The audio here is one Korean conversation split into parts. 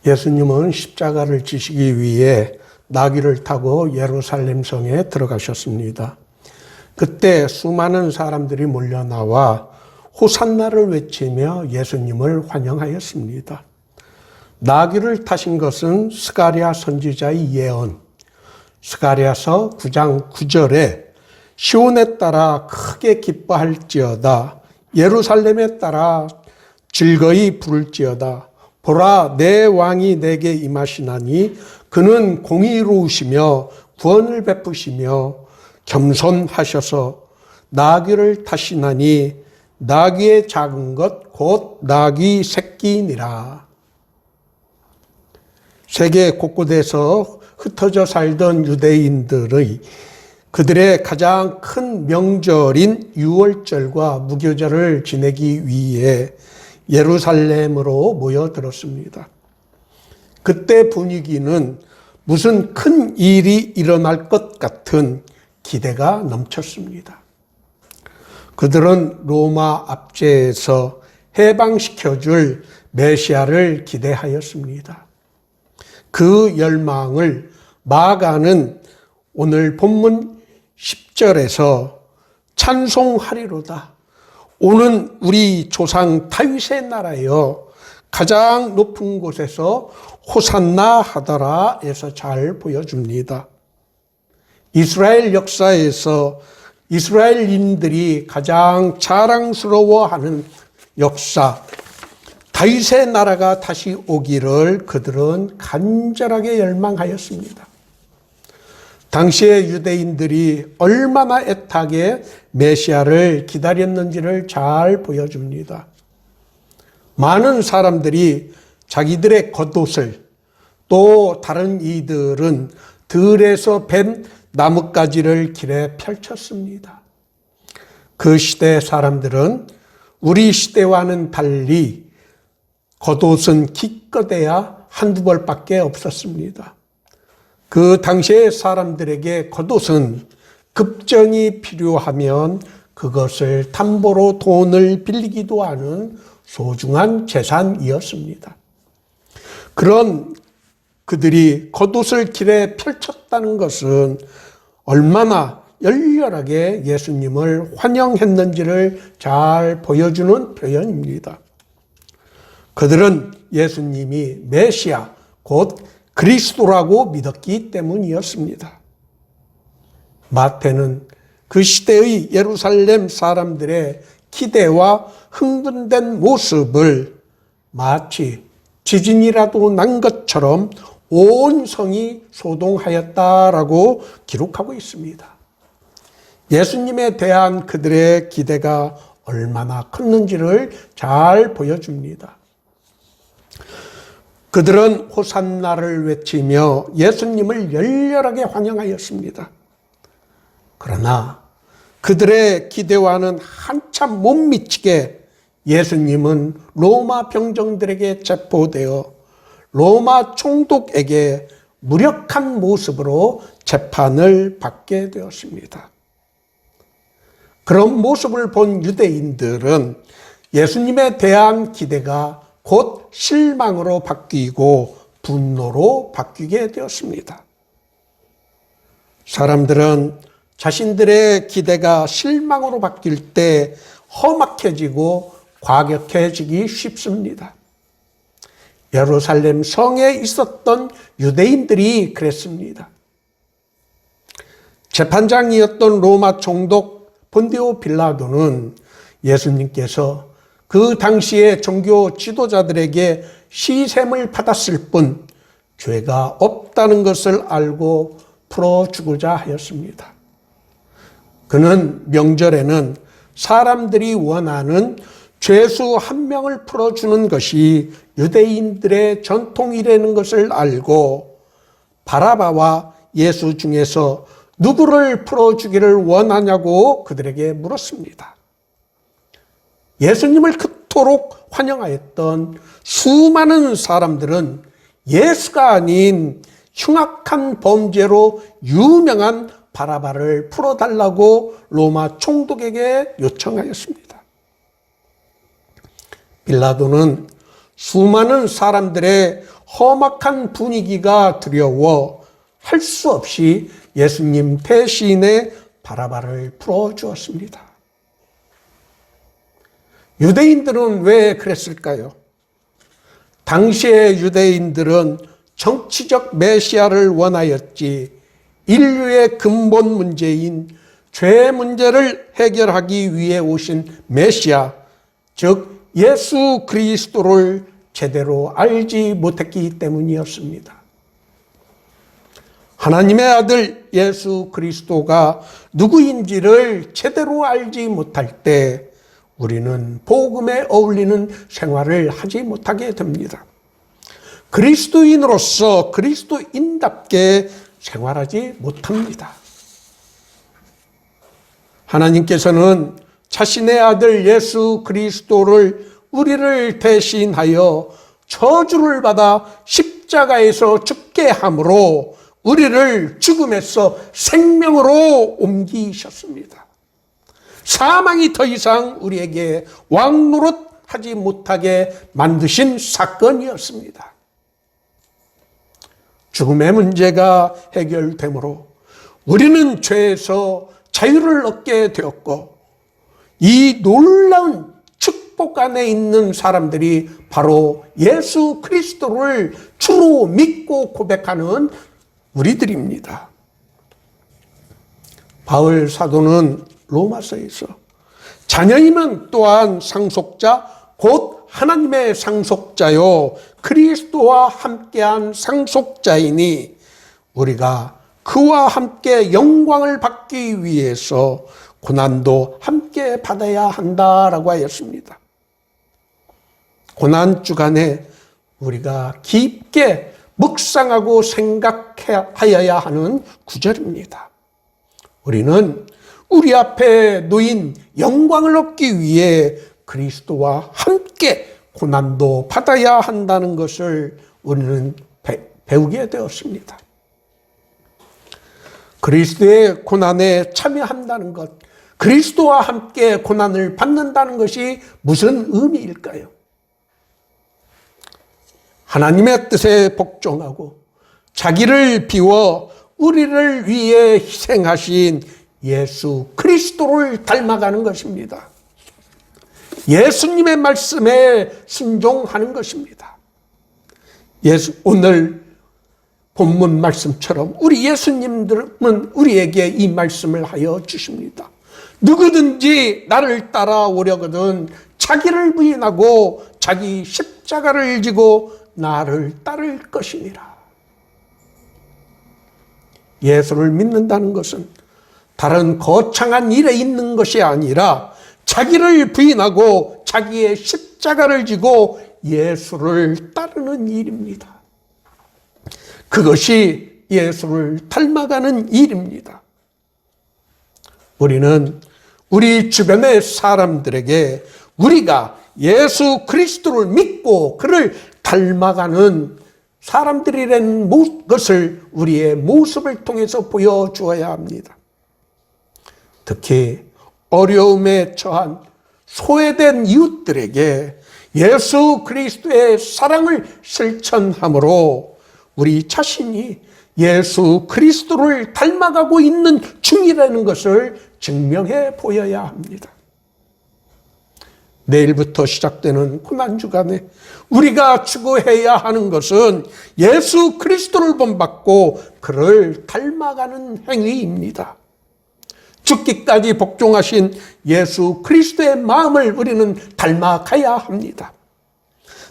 예수님은 십자가를 지시기 위해 나귀를 타고 예루살렘 성에 들어가셨습니다. 그때 수많은 사람들이 몰려나와 호산나를 외치며 예수님을 환영하였습니다. 나귀를 타신 것은 스가랴 선지자의 예언, 스가랴서 9장 9절에 시온에 따라 크게 기뻐할지어다, 예루살렘에 따라 즐거이 부를지어다. 보라, 내 왕이 내게 임하시나니 그는 공의로우시며 구원을 베푸시며 겸손하셔서 나귀를 타시나니 나귀의 작은 것 곧 나귀 새끼니라. 세계 곳곳에서 흩어져 살던 유대인들의 그들의 가장 큰 명절인 유월절과 무교절을 지내기 위해 예루살렘으로 모여들었습니다. 그때 분위기는 무슨 큰 일이 일어날 것 같은 기대가 넘쳤습니다. 그들은 로마 압제에서 해방시켜줄 메시아를 기대하였습니다. 그 열망을 마가는 오늘 본문 10절에서 찬송하리로다. 오는 우리 조상 다윗의 나라여 가장 높은 곳에서 호산나 하더라 에서 잘 보여줍니다. 이스라엘 역사에서 이스라엘인들이 가장 자랑스러워하는 역사, 다윗의 나라가 다시 오기를 그들은 간절하게 열망하였습니다. 당시의 유대인들이 얼마나 애타게 메시아를 기다렸는지를 잘 보여줍니다. 많은 사람들이 자기들의 겉옷을, 또 다른 이들은 들에서 벤 나뭇가지를 길에 펼쳤습니다. 그 시대 사람들은 우리 시대와는 달리 겉옷은 기껏해야 한두 벌밖에 없었습니다. 그 당시의 사람들에게 겉옷은 급전이 필요하면 그것을 담보로 돈을 빌리기도 하는 소중한 재산이었습니다. 그런 그들이 겉옷을 길에 펼쳤다는 것은 얼마나 열렬하게 예수님을 환영했는지를 잘 보여주는 표현입니다. 그들은 예수님이 메시아, 곧 그리스도라고 믿었기 때문이었습니다. 마태는 그 시대의 예루살렘 사람들의 기대와 흥분된 모습을 마치 지진이라도 난 것처럼 온 성이 소동하였다라고 기록하고 있습니다. 예수님에 대한 그들의 기대가 얼마나 컸는지를 잘 보여줍니다. 그들은 호산나를 외치며 예수님을 열렬하게 환영하였습니다. 그러나 그들의 기대와는 한참 못 미치게 예수님은 로마 병정들에게 체포되어 로마 총독에게 무력한 모습으로 재판을 받게 되었습니다. 그런 모습을 본 유대인들은 예수님에 대한 기대가 곧 실망으로 바뀌고 분노로 바뀌게 되었습니다. 사람들은 자신들의 기대가 실망으로 바뀔 때 험악해지고 과격해지기 쉽습니다. 예루살렘 성에 있었던 유대인들이 그랬습니다. 재판장이었던 로마 총독 본디오 빌라도는 예수님께서 그 당시의 종교 지도자들에게 시샘을 받았을 뿐 죄가 없다는 것을 알고 풀어주고자 하였습니다. 그는 명절에는 사람들이 원하는 죄수 한 명을 풀어주는 것이 유대인들의 전통이라는 것을 알고 바라바와 예수 중에서 누구를 풀어주기를 원하냐고 그들에게 물었습니다. 예수님을 그토록 환영하였던 수많은 사람들은 예수가 아닌 흉악한 범죄로 유명한 바라바를 풀어달라고 로마 총독에게 요청하였습니다. 빌라도는 수많은 사람들의 험악한 분위기가 두려워 할 수 없이 예수님 대신에 바라바를 풀어주었습니다. 유대인들은 왜 그랬을까요? 당시의 유대인들은 정치적 메시아를 원하였지 인류의 근본 문제인 죄 문제를 해결하기 위해 오신 메시아, 즉 예수 그리스도를 제대로 알지 못했기 때문이었습니다. 하나님의 아들 예수 그리스도가 누구인지를 제대로 알지 못할 때 우리는 복음에 어울리는 생활을 하지 못하게 됩니다. 그리스도인으로서 그리스도인답게 생활하지 못합니다. 하나님께서는 자신의 아들 예수 그리스도를 우리를 대신하여 저주를 받아 십자가에서 죽게 함으로 우리를 죽음에서 생명으로 옮기셨습니다. 사망이 더 이상 우리에게 왕노릇하지 못하게 만드신 사건이었습니다. 죽음의 문제가 해결되므로 우리는 죄에서 자유를 얻게 되었고 이 놀라운 축복 안에 있는 사람들이 바로 예수 그리스도를 주로 믿고 고백하는 우리들입니다. 바울 사도는 로마서에서 자녀이면 또한 상속자 곧 하나님의 상속자요 그리스도와 함께한 상속자이니 우리가 그와 함께 영광을 받기 위해서 고난도 함께 받아야 한다라고 하였습니다. 고난 주간에 우리가 깊게 묵상하고 생각하여야 하는 구절입니다. 우리는 우리 앞에 놓인 영광을 얻기 위해 그리스도와 함께 고난도 받아야 한다는 것을 우리는 배우게 되었습니다. 그리스도의 고난에 참여한다는 것, 그리스도와 함께 고난을 받는다는 것이 무슨 의미일까요? 하나님의 뜻에 복종하고 자기를 비워 우리를 위해 희생하신 예수 그리스도를 닮아가는 것입니다. 예수님의 말씀에 순종하는 것입니다. 오늘 본문 말씀처럼 우리 예수님들은 우리에게 이 말씀을 하여 주십니다. 누구든지 나를 따라오려거든 자기를 부인하고 자기 십자가를 지고 나를 따를 것이니라. 예수를 믿는다는 것은 다른 거창한 일에 있는 것이 아니라 자기를 부인하고 자기의 십자가를 지고 예수를 따르는 일입니다. 그것이 예수를 닮아가는 일입니다. 우리는 우리 주변의 사람들에게 우리가 예수 그리스도를 믿고 그를 닮아가는 사람들이라는 것을 우리의 모습을 통해서 보여주어야 합니다. 특히 어려움에 처한 소외된 이웃들에게 예수 그리스도의 사랑을 실천함으로 우리 자신이 예수 그리스도를 닮아가고 있는 중이라는 것을 증명해 보여야 합니다. 내일부터 시작되는 고난주간에 우리가 추구해야 하는 것은 예수 그리스도를 본받고 그를 닮아가는 행위입니다. 죽기까지 복종하신 예수 그리스도의 마음을 우리는 닮아가야 합니다.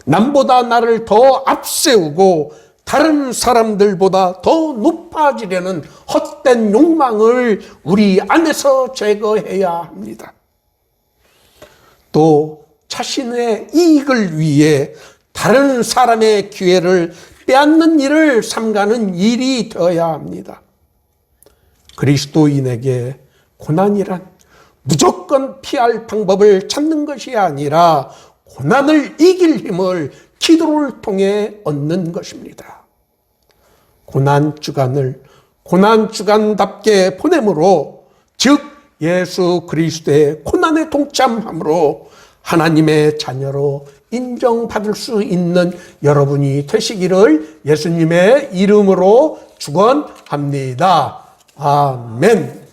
남보다 나를 더 앞세우고 다른 사람들보다 더 높아지려는 헛된 욕망을 우리 안에서 제거해야 합니다. 또 자신의 이익을 위해 다른 사람의 기회를 빼앗는 일을 삼가는 일이 되어야 합니다. 그리스도인에게 고난이란 무조건 피할 방법을 찾는 것이 아니라 고난을 이길 힘을 기도를 통해 얻는 것입니다. 고난주간을 고난주간답게 보내므로 즉 예수 그리스도의 고난에 동참함으로 하나님의 자녀로 인정받을 수 있는 여러분이 되시기를 예수님의 이름으로 축원합니다. 아멘.